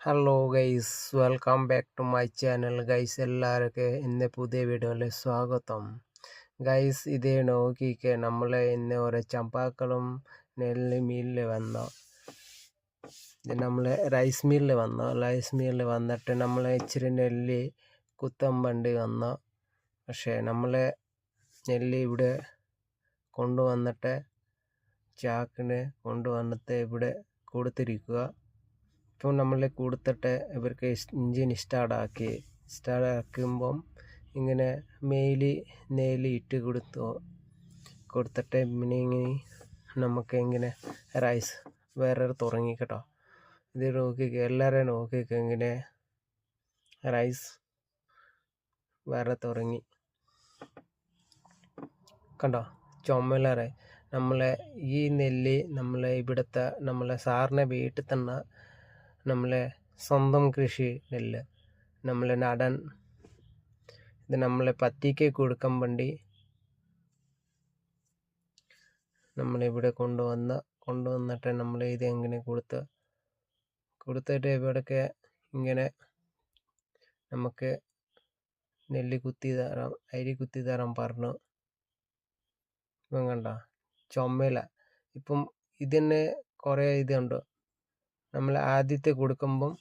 Hello guys, welcome back to my channel guys. എല്ലാവർക്കും ഇന്ന് പുതിയ വീഡിയോയിൽ സ്വാഗതം ഗൈസ്. ഇതേ നോക്കിക്ക് നമ്മളെ ഇന്ന് ഓരോ ചമ്പാക്കളും നെല്ല് മില്ലിൽ വന്നു. ഇത് നമ്മളെ റൈസ് മില്ലിൽ വന്നിട്ട് നമ്മളെ ഇച്ചിരി നെല്ല് കുത്താൻ വേണ്ടി വന്നു. പക്ഷേ നമ്മളെ നെല്ല് ഇവിടെ കൊണ്ടുവന്നിട്ട് ചാക്കിന് കൊണ്ടുവന്നിട്ട് ഇവിടെ കൊടുത്തിരിക്കുക. ഇപ്പോൾ നമ്മൾ കൊടുത്തിട്ട് ഇവർക്ക് എൻജിൻ സ്റ്റാർട്ടാക്കുമ്പം ഇങ്ങനെ നെയ്ല് ഇട്ട് കൊടുത്തിട്ട് പിന്നെ ഇങ്ങനെ നമുക്ക് ഇങ്ങനെ റൈസ് വേറെ തുടങ്ങി കേട്ടോ. ഇത് നോക്കിക്കുക, എല്ലാവരും നോക്കിക്കുക, ഇങ്ങനെ റൈസ് വേറെ തുടങ്ങി കണ്ടോ. ചുമലറെ നമ്മളെ ഈ നെല്ല് നമ്മളെ ഇവിടുത്തെ നമ്മളെ സാറിനെ വീട്ടിൽ തന്നെ നമ്മളെ സ്വന്തം കൃഷി നെല്ല് നമ്മളെ നാടൻ. ഇത് നമ്മളെ പത്തിക്ക് കൊടുക്കാൻ വേണ്ടി നമ്മളിവിടെ കൊണ്ടുവന്നിട്ട് നമ്മൾ ഇത് എങ്ങനെ കൊടുത്തിട്ട് ഇവിടൊക്കെ ഇങ്ങനെ നമുക്ക് നെല്ല് അരി കുത്തി തരാൻ പറഞ്ഞു. ഇപ്പം കണ്ട ചുമല. ഇപ്പം ഇതിന് കുറേ ഇതുണ്ട്. നമ്മൾ ആദ്യത്തെ കൊടുക്കുമ്പം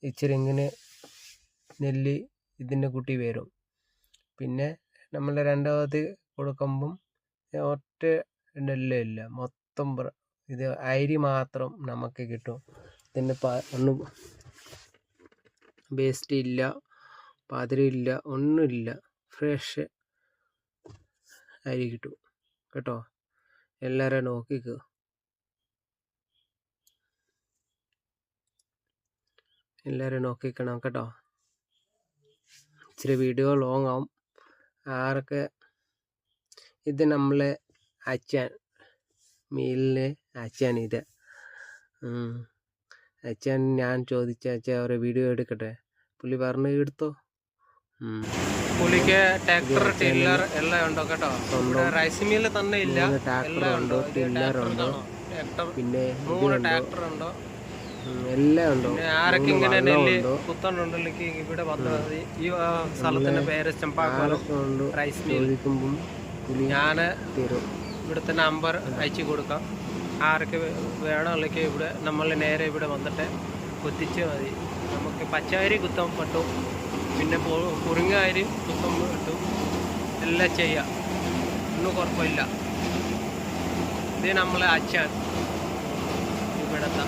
ഇച്ചിരി ഇങ്ങനെ നെല്ല് ഇതിൻ്റെ കുട്ടി വരും. പിന്നെ നമ്മൾ രണ്ടാമത് കൊടുക്കുമ്പം ഒറ്റ നെല്ലില്ല, മൊത്തം ഇത് അരി മാത്രം നമുക്ക് കിട്ടും. ഇതിൻ്റെ ഒന്നും വേസ്റ്റ് ഇല്ല, പാതിരിയില്ല, ഒന്നുമില്ല. ഫ്രഷ് അരി കിട്ടും കേട്ടോ. എല്ലാവരും നോക്കിക്കോ. എല്ലാവരും നോക്കിക്കണം കേട്ടോ. ഇച്ചിരി വീഡിയോ ലോങ് ആവും. ആരൊക്കെ ഇത് നമ്മളെ അച്ഛൻ മീലിന് അച്ഛൻ. ഇത് അച്ഛൻ ഞാൻ ചോദിച്ച അച്ഛൻ ഒരു വീഡിയോ എടുക്കട്ടെ. പുള്ളി പറഞ്ഞു എടുത്തോ. പുള്ളിക്ക് ട്രാക്ടർ ടില്ലർ എല്ലാം ഉണ്ടോ കേട്ടോ. റൈസ് മില്ല് തന്നെ ഇല്ല, എല്ലാം ഉണ്ടോ. ടില്ലറുണ്ടോ, പിന്നെ 3 ട്രാക്ടർ ഉണ്ടോ, എല്ലാം ഉണ്ടോ. ആരൊക്കെ ഇങ്ങനെ നെല്ല് കുത്തണുണ്ടെങ്കിൽ ഇവിടെ വന്നാൽ മതി. ഈ സ്ഥലത്തിന്റെ പേര് ചമ്പാക്കോലം റൈസ് മിൽ. ഞാൻ ഇവിടുത്തെ നമ്പർ അയച്ചു കൊടുക്കാം. ആരൊക്കെ വേണമെങ്കിൽ ഇവിടെ നമ്മൾ നേരെ ഇവിടെ വന്നിട്ട് കുത്തിച്ച് മതി. നമുക്ക് പച്ചരി കുത്താൻ പറ്റും, പിന്നെ കുറുങ്ങ അരി കുത്താൻ പറ്റും, എല്ലാം ചെയ്യാം. ഒന്നും കുഴപ്പമില്ല. ഇത് നമ്മളെ അച്ഛൻ ഇവിടുത്തെ